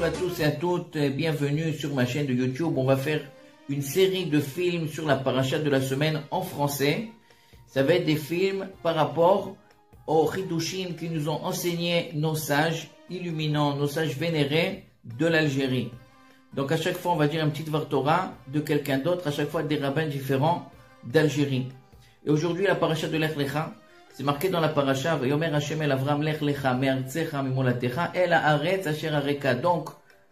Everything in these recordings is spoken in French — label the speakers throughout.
Speaker 1: à tous et à toutes, bienvenue sur ma chaîne de YouTube. On va faire une série de films sur la paracha de la semaine en français. Ça va être des films par rapport aux Hidushim qui nous ont enseigné nos sages illuminants, nos sages vénérés de l'Algérie. Donc à chaque fois on va dire une petite Vartora de quelqu'un d'autre, à chaque fois des rabbins différents d'Algérie. Et aujourd'hui la paracha de Lech Lecha, c'est marqué dans la paracha, Vayomer Hashem el Avram Lech Lecha me'artzecha mimolatecha el haaretz asher hareka. Donc,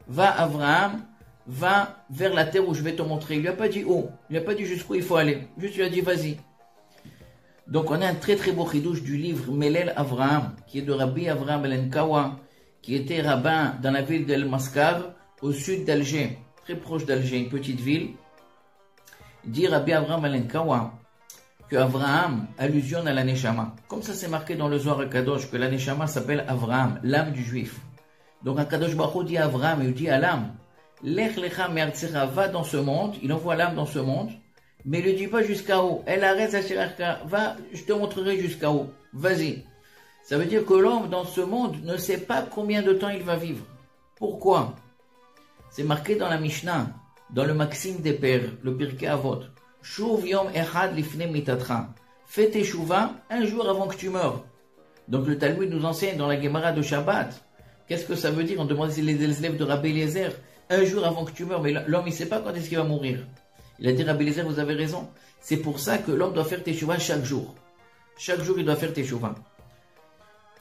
Speaker 1: va Abraham, va vers la terre où je vais te montrer. Il lui a pas dit où, il lui a pas dit jusqu'où il faut aller. Juste il lui a dit vas-y. Donc on a un très très beau chidouche du livre Melel Avraham, qui est de Rabbi Avraham el-Nkawa, qui était rabbin dans la ville d'El Maskar, au sud d'Alger, très proche d'Alger, une petite ville. Il dit Rabbi Avraham el-Nkawa que Avraham allusionne à la Neshama. Comme ça c'est marqué dans le Zohar HaKadosh que la Neshama s'appelle Avraham, l'âme du juif. Donc HaKadosh Baruch Hu dit à Avraham, il dit à l'âme, Lech lecha me'artzecha, va dans ce monde, il envoie l'âme dans ce monde, mais il ne dit pas jusqu'à où. Elle arrête asher hareka, va, je te montrerai jusqu'à où. Vas-y. Ça veut dire que l'homme dans ce monde ne sait pas combien de temps il va vivre. Pourquoi? C'est marqué dans la Mishnah, dans le Maxime des Pères, le Pirkei Avot. Shuv yom echad lifnei mitatra. Fais teshuva un jour avant que tu meurs. Donc le Talmud nous enseigne dans la Gemara de Shabbat. Qu'est-ce que ça veut dire? On demande les élèves de Rabbi Eliezer. Un jour avant que tu meurs, mais l'homme il ne sait pas quand est-ce qu'il va mourir. Il a dit Rabbi Eliezer, vous avez raison. C'est pour ça que l'homme doit faire teshuva chaque jour. Chaque jour il doit faire teshuva.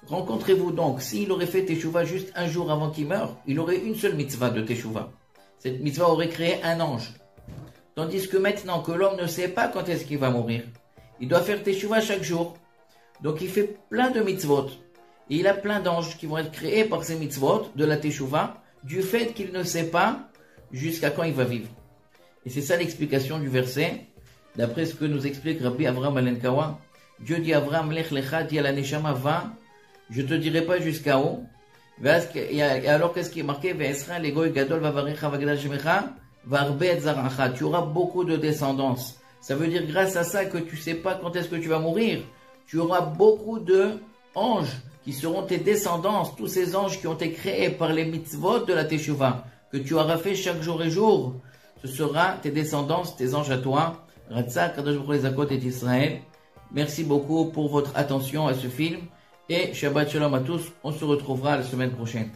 Speaker 1: Rencontrez-vous donc, s'il aurait fait teshuva juste un jour avant qu'il meure, il aurait une seule mitzvah de teshuva. Cette mitzvah aurait créé un ange. Tandis que maintenant que l'homme ne sait pas quand est-ce qu'il va mourir, il doit faire teshuva chaque jour. Donc il fait plein de mitzvot. Et il a plein d'anges qui vont être créés par ces mitzvot de la teshuva, du fait qu'il ne sait pas jusqu'à quand il va vivre. Et c'est ça l'explication du verset, d'après ce que nous explique Rabbi Avraham el-Nkawa. Dieu dit à Avraham, Lech Lecha, dit à la Neshama, va, je te dirai pas jusqu'à où. Et alors qu'est-ce qui est marqué? Tu auras beaucoup de descendance. Ça veut dire grâce à ça que tu sais pas quand est-ce que tu vas mourir. Tu auras beaucoup de anges qui seront tes descendants, tous ces anges qui ont été créés par les mitzvot de la Teshuvah, que tu auras fait chaque jour et jour. Ce sera tes descendants, tes anges à toi. Ratsa, Kadosh Baruch Hu les Zakot et Israël. Merci beaucoup pour votre attention à ce film. Et Shabbat Shalom à tous. On se retrouvera la semaine prochaine.